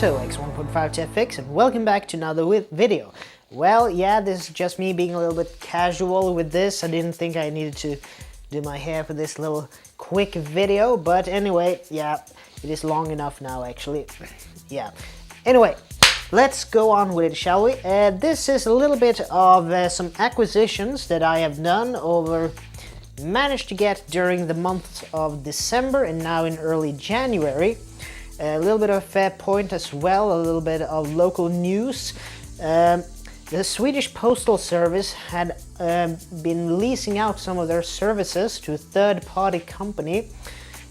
T.B.Photo X1.5 to FX, and welcome back to another video. Well, yeah, this is just me being a little bit casual with this. I didn't think I needed to do my hair for this little quick video, but anyway, yeah, it is long enough now actually. Yeah. Anyway, let's go on with it, shall we? This is a little bit of some acquisitions that I have done managed to get during the month of December and now in early January. A little bit of fair point as well, a little bit of local news. The Swedish Postal Service had been leasing out some of their services to a third-party company.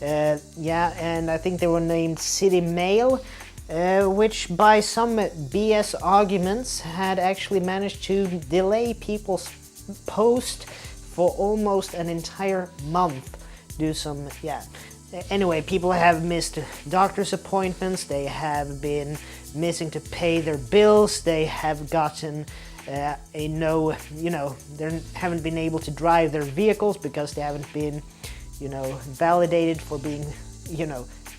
Yeah, and I think they were named City Mail, which by some BS arguments had actually managed to delay people's post for almost an entire month. Anyway, people have missed doctor's appointments, they have been missing to pay their bills, they have gotten they haven't been able to drive their vehicles because they haven't been, validated for being,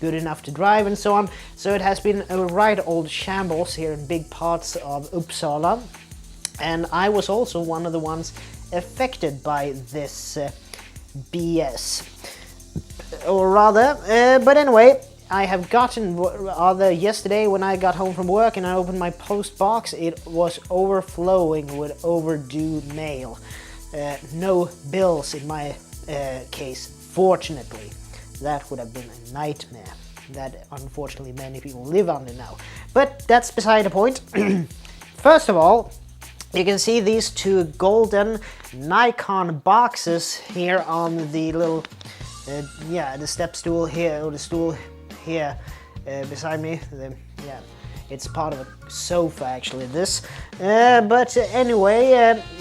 good enough to drive and so on. So it has been a right old shambles here in big parts of Uppsala. And I was also one of the ones affected by this BS. Or rather, but anyway, I have gotten yesterday when I got home from work and I opened my post box, it was overflowing with overdue mail. No bills in my case, fortunately. That would have been a nightmare that unfortunately many people live under now. But that's beside the point. First of all, you can see these two golden Nikon boxes here on the little the step stool here, or the stool here beside me. It's part of a sofa actually, this. But anyway,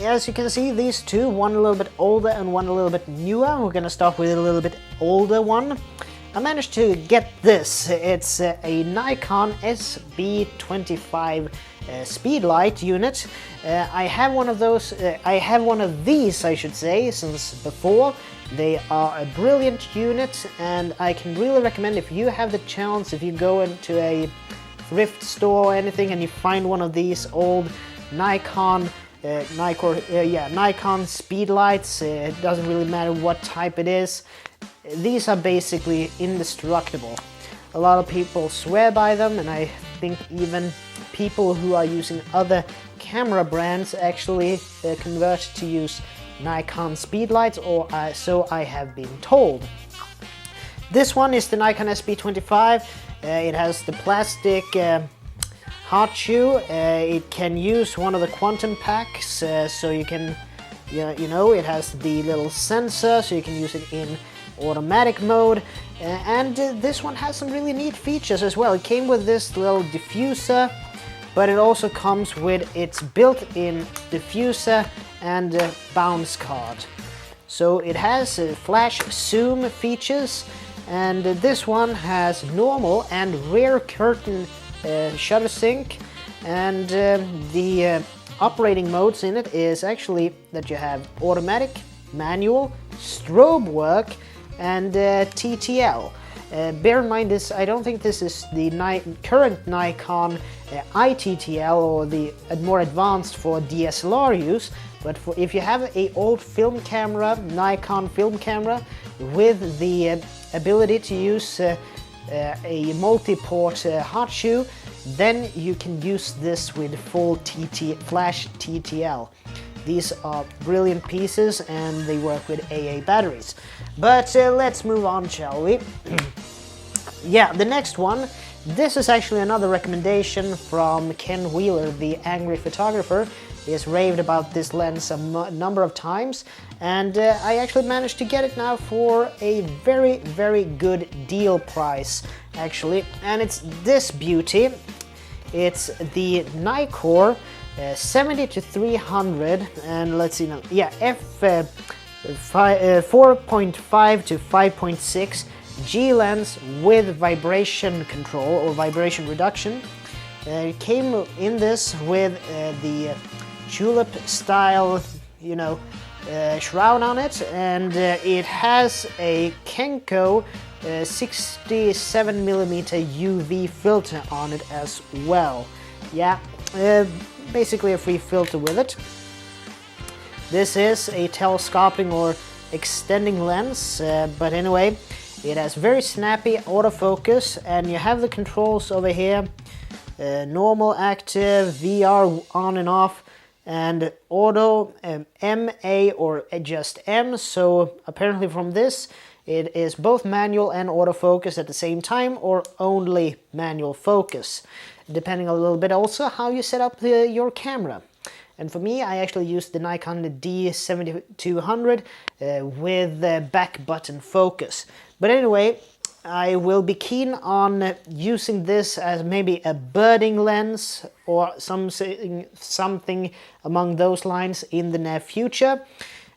as you can see, these two, one a little bit older and one a little bit newer. We're gonna start with a little bit older one. I managed to get this. It's a Nikon SB25 speedlight unit. I have one of those, I have one of these, I should say, since before. They are a brilliant unit, and I can really recommend, if you have the chance, if you go into a thrift store or anything and you find one of these old Nikon speedlights, it doesn't really matter what type it is. These are basically indestructible. A lot of people swear by them, and I think even people who are using other camera brands actually convert to use Nikon speedlights, or so I have been told. This one is the Nikon SB25. It has the plastic hot shoe. It can use one of the quantum packs, so you can, it has the little sensor, so you can use it in automatic mode. And this one has some really neat features as well. It came with this little diffuser, but it also comes with its built-in diffuser and bounce card. So it has flash zoom features, and this one has normal and rear curtain shutter sync, and the operating modes in it is actually that you have automatic, manual, strobe work, and TTL. Bear in mind this, I don't think this is the current Nikon i-ttl, or the more advanced for DSLR use, but if you have a old film camera, Nikon film camera, with the ability to use a multi-port hot shoe, then you can use this with full flash TTL. These are brilliant pieces and they work with AA batteries. But let's move on, shall we? Yeah, the next one, this is actually another recommendation from Ken Wheeler, the angry photographer. He has raved about this lens a number of times, and I actually managed to get it now for a very, very good deal price, actually. And it's this beauty. It's the Nikkor 70-300, and let's see now. Yeah, f4.5 to 5.6 G lens with vibration control or vibration reduction. It came in this with the tulip style, shroud on it, and it has a Kenko 67mm UV filter on it as well. Yeah, basically a free filter with it. This is a telescoping or extending lens, but anyway, it has very snappy autofocus, and you have the controls over here. Normal, active, VR on and off, and auto, MA or just M. So apparently from this, it is both manual and autofocus at the same time, or only manual focus, depending a little bit also how you set up your camera. And for me, I actually used the Nikon D7200 with the back button focus. But anyway, I will be keen on using this as maybe a birding lens or something among those lines in the near future.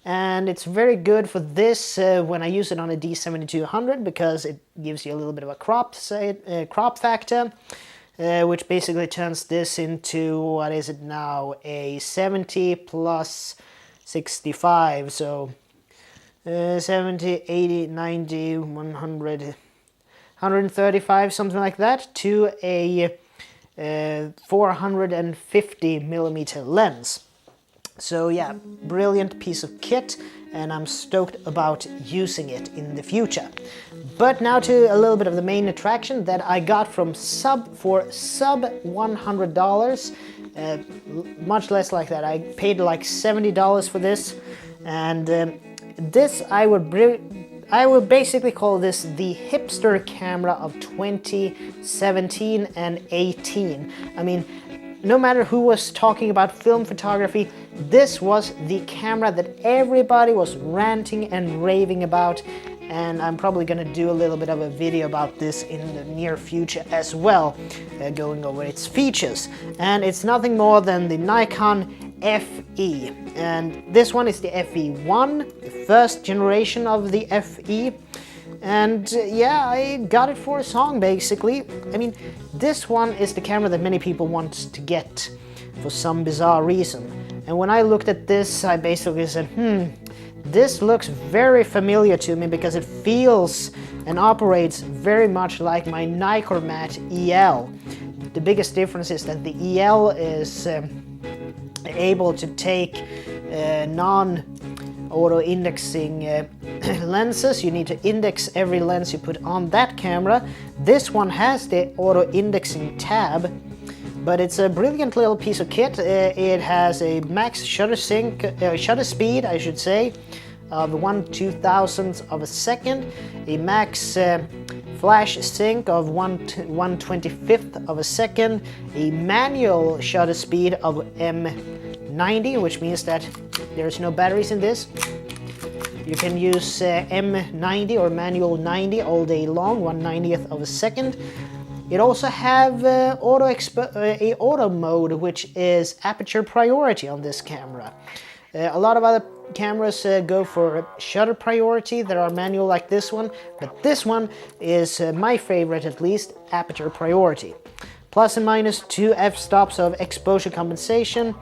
And it's very good for this when I use it on a D7200 because it gives you a little bit of a crop factor, which basically turns this into, what is it now, a 70 plus 65, so 70, 80, 90, 100, 135, something like that, to a 450mm lens. So yeah, brilliant piece of kit, and I'm stoked about using it in the future. But now to a little bit of the main attraction that I got from sub $100, much less like that. I paid like $70 for this, and this I would basically call this the hipster camera of 2017 and 18. I mean, no matter who was talking about film photography, this was the camera that everybody was ranting and raving about, and I'm probably gonna do a little bit of a video about this in the near future as well, going over its features. And it's nothing more than the Nikon FE, and this one is the FE1, the first generation of the FE. And yeah, I got it for a song basically. I mean, this one is the camera that many people want to get for some bizarre reason. And when I looked at this, I basically said, this looks very familiar to me because it feels and operates very much like my Nicormat EL. The biggest difference is that the EL is able to take non-auto-indexing lenses. You need to index every lens you put on that camera. This one has the auto-indexing tab, but it's a brilliant little piece of kit. It has a max shutter speed, I should say, of 1/2000th of a second, a max flash sync of 1/125th of a second, a manual shutter speed of M90, which means that there's no batteries in this. You can use M90 or manual 90 all day long, 1/90th of a second. It also have auto mode, which is aperture priority on this camera. A lot of other cameras go for shutter priority that are manual like this one, but this one is my favorite, at least, aperture priority. Plus and minus 2 f-stops of exposure compensation,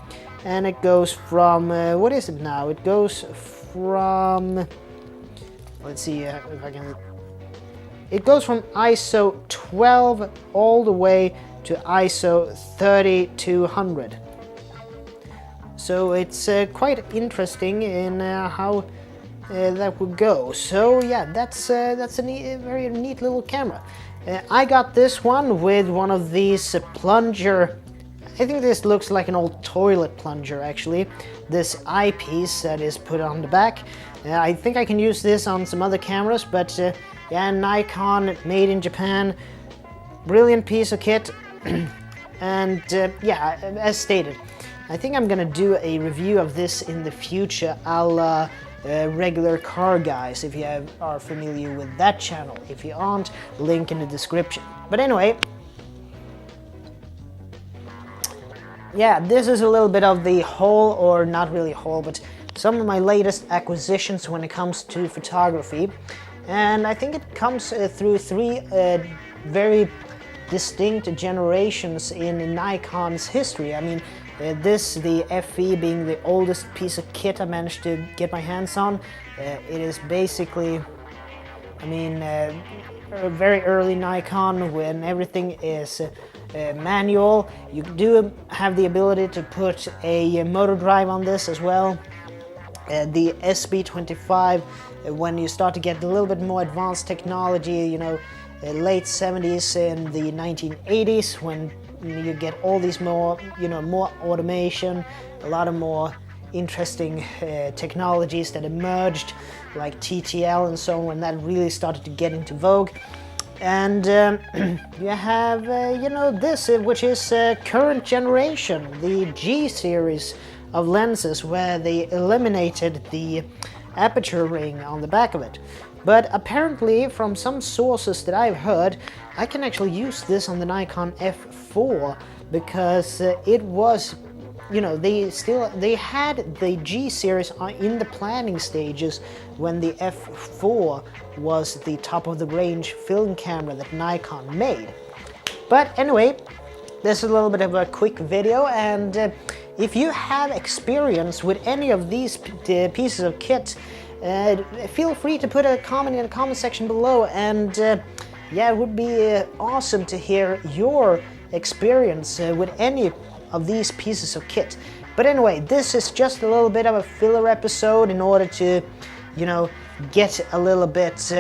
and it goes from, what is it now? It goes from, let's see if I can, it goes from ISO 12 all the way to ISO 3200. So it's quite interesting in how that would go. So yeah, that's a very neat little camera. I got this one with one of these plunger. I think this looks like an old toilet plunger actually. This eyepiece that is put on the back. I think I can use this on some other cameras, but yeah, Nikon, made in Japan. Brilliant piece of kit. And yeah, as stated, I think I'm gonna do a review of this in the future, a la Regular Car Guys, if you are familiar with that channel. If you aren't, link in the description. But anyway, yeah, this is a little bit of the haul, or not really haul, but some of my latest acquisitions when it comes to photography. And I think it comes through three very distinct generations in Nikon's history. I mean, the FE being the oldest piece of kit I managed to get my hands on. It is basically I mean, very early Nikon, when everything is manual. You do have the ability to put a motor drive on this as well. The SB25, when you start to get a little bit more advanced technology, you know, late 70s and the 1980s, when you get all these more, you know, more automation, a lot of more interesting technologies that emerged, like T.T.L. and so on, when that really started to get into vogue. And you have, you know, this, which is current generation, the G series of lenses, where they eliminated the aperture ring on the back of it. But apparently, from some sources that I've heard, I can actually use this on the Nikon F4, because it was, you know, they had the G series in the planning stages when the F4 was the top of the range film camera that Nikon made. But anyway, this is a little bit of a quick video, and if you have experience with any of these pieces of kit, feel free to put a comment in the comment section below, and yeah, it would be awesome to hear your experience with any of these pieces of kit. But anyway, this is just a little bit of a filler episode in order to, you know, get a little bit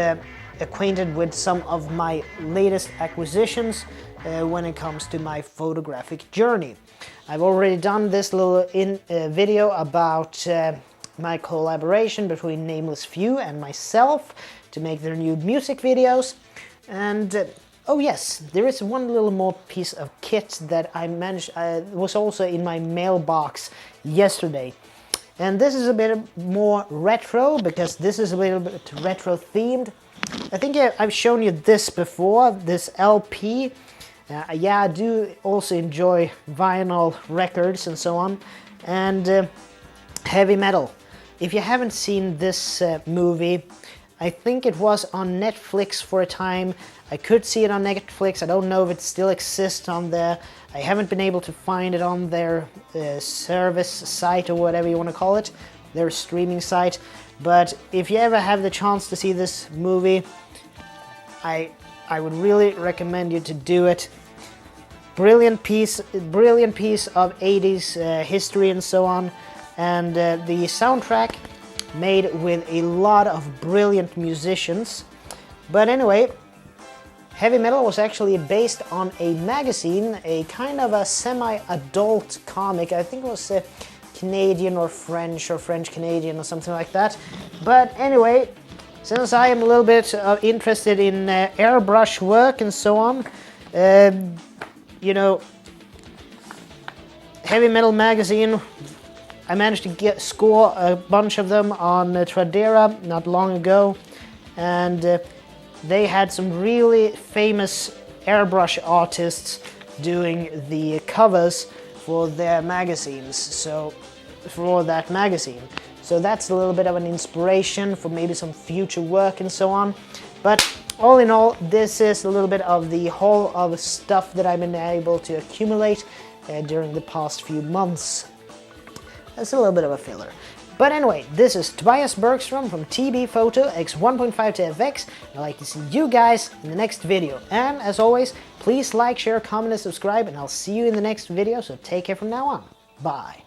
acquainted with some of my latest acquisitions when it comes to my photographic journey. I've already done this little video about my collaboration between Nameless Few and myself to make their new music videos. And oh yes, there is one little more piece of kit that I managed, was also in my mailbox yesterday. And this is a bit more retro, because this is a little bit retro themed. I think I've shown you this before, this LP. Yeah, I do also enjoy vinyl records and so on. And heavy metal. If you haven't seen this movie, I think it was on Netflix for a time. I could see it on Netflix. I don't know if it still exists on there. I haven't been able to find it on their service site, or whatever you want to call it, their streaming site. But if you ever have the chance to see this movie, I would really recommend you to do it. Brilliant piece of 80s history and so on. And the soundtrack made with a lot of brilliant musicians. But anyway, heavy metal was actually based on a magazine, a kind of a semi-adult comic. I think it was Canadian or French-Canadian or something like that. But anyway, since I am a little bit interested in airbrush work and so on, you know, heavy metal magazine, I managed to score a bunch of them on Tradera not long ago, and they had some really famous airbrush artists doing the covers for their magazines, so for that magazine. So that's a little bit of an inspiration for maybe some future work and so on. But all in all, this is a little bit of the haul of stuff that I've been able to accumulate during the past few months. That's a little bit of a filler. But anyway, this is Tobias Bergstrom from T.B.Photo X1.5 to FX. I'd like to see you guys in the next video. And as always, please like, share, comment, and subscribe, and I'll see you in the next video, so take care from now on. Bye.